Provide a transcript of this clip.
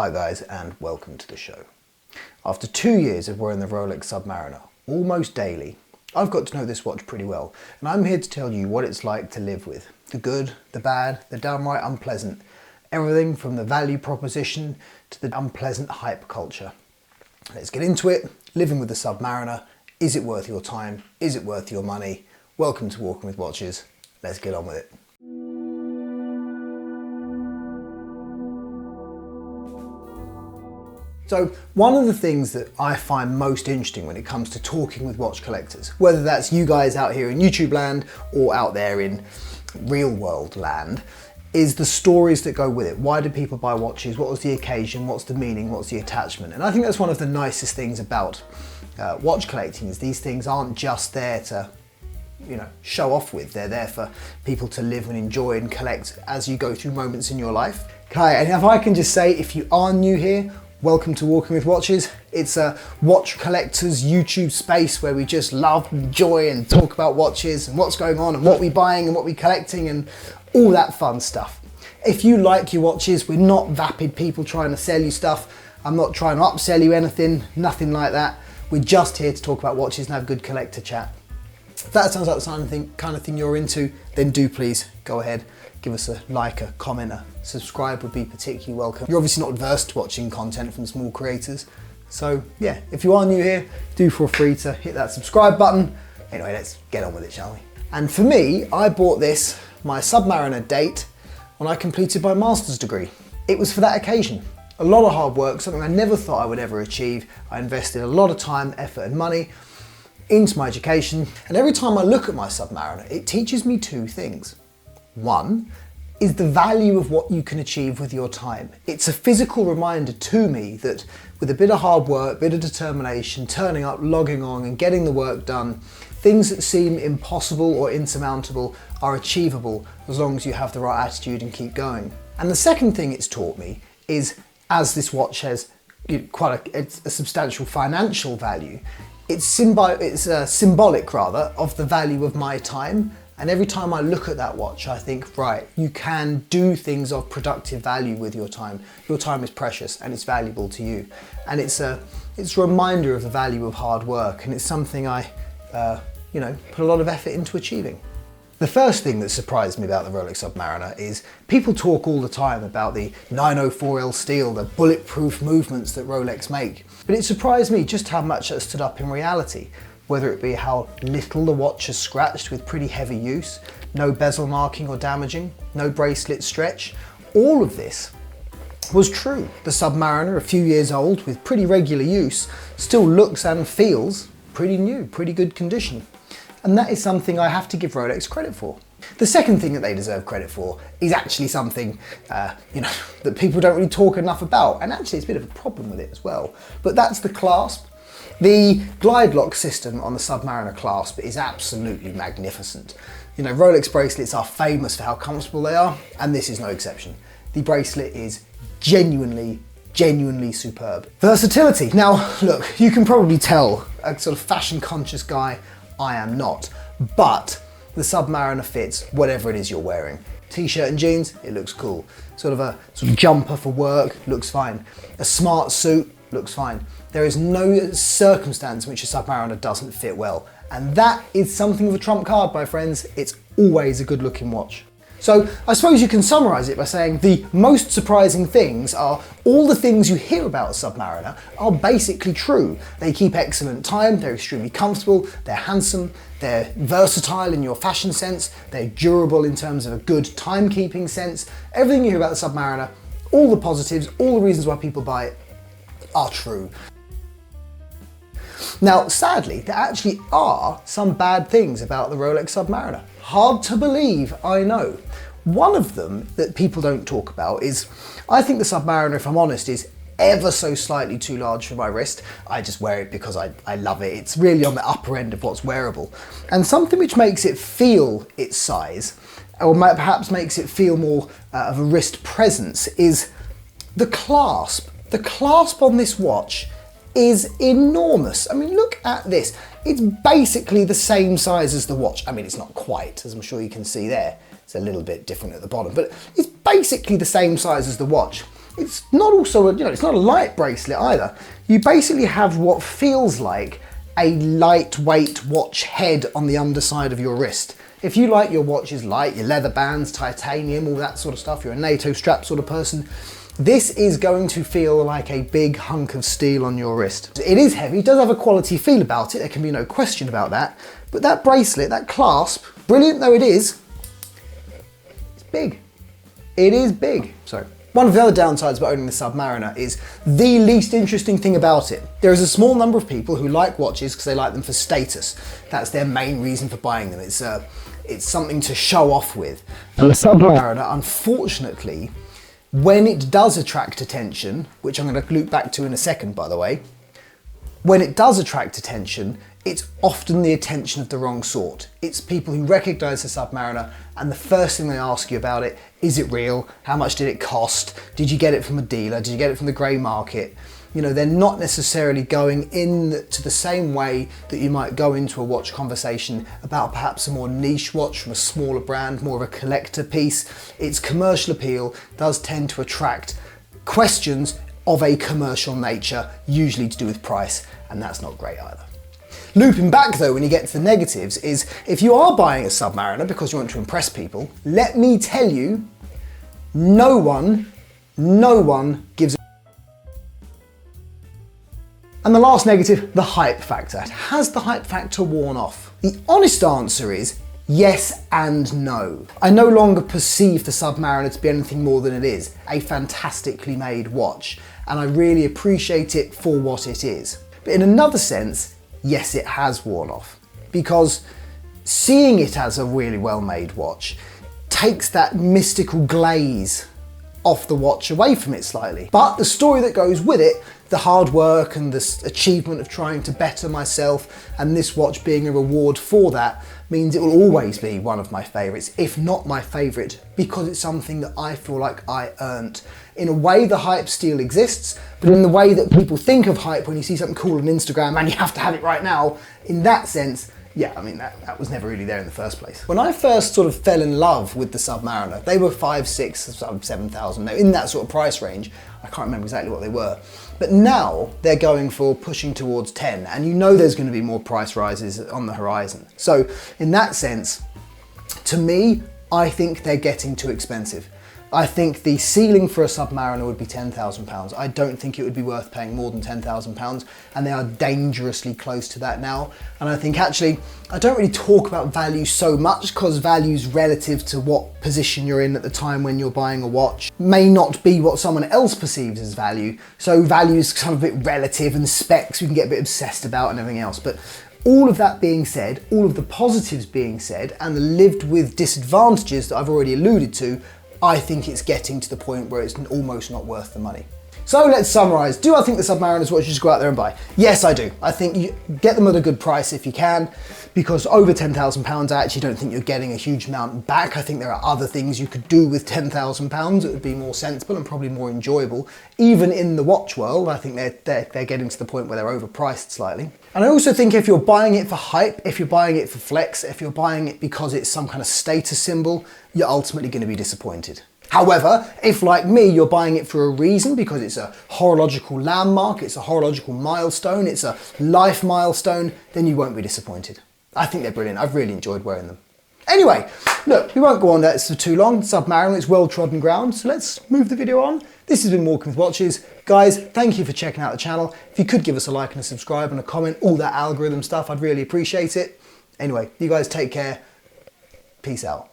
Hi guys, and welcome to the show. After 2 years of wearing the Rolex Submariner, almost daily, I've got to know this watch pretty well, and I'm here to tell you what it's like to live with. The good, the bad, the downright unpleasant. Everything from the value proposition to the unpleasant hype culture. Let's get into it. Living with the Submariner. Is it worth your time? Is it worth your money? Welcome to Walking with Watches. Let's get on with it. So one of the things that I find most interesting when it comes to talking with watch collectors, whether that's you guys out here in YouTube land or out there in real world land, is the stories that go with it. Why do people buy watches? What was the occasion? What's the meaning? What's the attachment? And I think that's one of the nicest things about watch collecting is these things aren't just there to show off with. They're there for people to live and enjoy and collect as you go through moments in your life. Okay, and if I can just say, if you are new here, welcome to Walking with Watches. It's a watch collectors YouTube space where we just love, enjoy and talk about watches and what's going on and what we're buying and what we're collecting and all that fun stuff. If you like your watches, we're not vapid people trying to sell you stuff. I'm not trying to upsell you anything, nothing like that. We're just here to talk about watches and have good collector chat. If that sounds like the kind of thing you're into, then do please go ahead, give us a like, a comment, a subscribe would be particularly welcome. You're obviously not adverse to watching content from small creators. So yeah, if you are new here, do feel free to hit that subscribe button. Anyway, let's get on with it, shall we? And for me, I bought this, my Submariner date, when I completed my master's degree. It was for that occasion. A lot of hard work, something I never thought I would ever achieve. I invested a lot of time, effort and money into my education. And every time I look at my Submariner, it teaches me two things. One is the value of what you can achieve with your time. It's a physical reminder to me that with a bit of hard work, a bit of determination, turning up, logging on and getting the work done, things that seem impossible or insurmountable are achievable as long as you have the right attitude and keep going. And the second thing it's taught me is, as this watch has quite a substantial financial value, it's symbolic rather of the value of my time. And every time I look at that watch, I think, right, you can do things of productive value with your time. Your time is precious and it's valuable to you. And it's a reminder of the value of hard work, and it's something I put a lot of effort into achieving. The first thing that surprised me about the Rolex Submariner is people talk all the time about the 904L steel, the bulletproof movements that Rolex make. But it surprised me just how much that stood up in reality. Whether it be how little the watch has scratched with pretty heavy use, no bezel marking or damaging, no bracelet stretch, all of this was true. The Submariner, a few years old with pretty regular use, still looks and feels pretty new, pretty good condition. And that is something I have to give Rolex credit for. The second thing that they deserve credit for is actually something that people don't really talk enough about, and actually it's a bit of a problem with it as well. But that's the clasp. The glide lock system on the Submariner clasp is absolutely magnificent. Rolex bracelets are famous for how comfortable they are, and this is no exception. The bracelet is genuinely superb. Versatility. Now, look, you can probably tell a sort of fashion conscious guy I am not, but the Submariner fits whatever it is you're wearing. T-shirt and jeans, it looks cool. Sort of jumper for work, looks fine. A smart suit, looks fine. There is no circumstance in which a Submariner doesn't fit well. And that is something of a trump card, my friends. It's always a good looking watch. So I suppose you can summarize it by saying the most surprising things are all the things you hear about a Submariner are basically true. They keep excellent time, they're extremely comfortable, they're handsome, they're versatile in your fashion sense, they're durable in terms of a good timekeeping sense. Everything you hear about the Submariner, all the positives, all the reasons why people buy it are true. Now, sadly, there actually are some bad things about the Rolex Submariner. Hard to believe, I know. One of them that people don't talk about is, I think the Submariner, if I'm honest, is ever so slightly too large for my wrist. I just wear it because I love it. It's really on the upper end of what's wearable. And something which makes it feel its size, or perhaps makes it feel more of a wrist presence, is the clasp. The clasp on this watch is enormous. I mean, look at this. It's basically the same size as the watch. I mean, it's not quite, as I'm sure you can see there. It's a little bit different at the bottom, but it's basically the same size as the watch. it's not also it's not a light bracelet either. You basically have what feels like a lightweight watch head on the underside of your wrist. If you like your watches light, your leather bands, titanium, all that sort of stuff, you're a NATO strap sort of person, this is going to feel like a big hunk of steel on your wrist. It is heavy, it does have a quality feel about it, there can be no question about that, but that bracelet, that clasp, brilliant though it is, it's big. It is big. So, one of the other downsides about owning the Submariner is the least interesting thing about it. There is a small number of people who like watches because they like them for status. That's their main reason for buying them. It's something to show off with. And the Submariner, unfortunately, when it does attract attention, which I'm going to loop back to in a second, by the way, when it does attract attention, it's often the attention of the wrong sort. It's people who recognise the Submariner and the first thing they ask you about it, is it real? How much did it cost? Did you get it from a dealer? Did you get it from the grey market? You know, they're not necessarily going into the same way that you might go into a watch conversation about perhaps a more niche watch from a smaller brand, more of a collector piece. Its commercial appeal does tend to attract questions of a commercial nature, usually to do with price, and that's not great either. Looping back though, when you get to the negatives, is if you are buying a Submariner because you want to impress people, let me tell you, no one gives a. And the last negative, the hype factor. Has the hype factor worn off? The honest answer is yes and no. I no longer perceive the Submariner to be anything more than it is, a fantastically made watch, and I really appreciate it for what it is. But in another sense, yes, it has worn off, because seeing it as a really well-made watch takes that mystical glaze off the watch away from it slightly. But the story that goes with it, the hard work and the achievement of trying to better myself, and this watch being a reward for that, means it will always be one of my favourites, if not my favourite, because it's something that I feel like I earned. In a way, the hype still exists, but in the way that people think of hype when you see something cool on Instagram and you have to have it right now, in that sense, yeah, I mean, that was never really there in the first place. When I first sort of fell in love with the Submariner, they were 5, 6, 7,000, in that sort of price range. I can't remember exactly what they were. But now they're going for pushing towards 10, and you know there's going to be more price rises on the horizon. So in that sense, to me, I think they're getting too expensive. I think the ceiling for a Submariner would be £10,000. I don't think it would be worth paying more than £10,000, and they are dangerously close to that now. And I think actually, I don't really talk about value so much because value's relative to what position you're in at the time when you're buying a watch. May not be what someone else perceives as value. So value's kind of a bit relative, and specs we can get a bit obsessed about and everything else. But all of that being said, all of the positives being said, and the lived with disadvantages that I've already alluded to, I think it's getting to the point where it's almost not worth the money. So let's summarise. Do I think the Submariners watch you just go out there and buy? Yes, I do. I think you get them at a good price if you can, because over £10,000 I actually don't think you're getting a huge amount back. I think there are other things you could do with £10,000 that would be more sensible and probably more enjoyable. Even in the watch world, I think they're getting to the point where they're overpriced slightly. And I also think if you're buying it for hype, if you're buying it for flex, if you're buying it because it's some kind of status symbol, you're ultimately going to be disappointed. However, if like me, you're buying it for a reason, because it's a horological landmark, it's a horological milestone, it's a life milestone, then you won't be disappointed. I think they're brilliant. I've really enjoyed wearing them. Anyway, look, we won't go on that for too long. Submariner, it's well-trodden ground, so let's move the video on. This has been Walking with Watches. Guys, thank you for checking out the channel. If you could give us a like and a subscribe and a comment, all that algorithm stuff, I'd really appreciate it. Anyway, you guys take care. Peace out.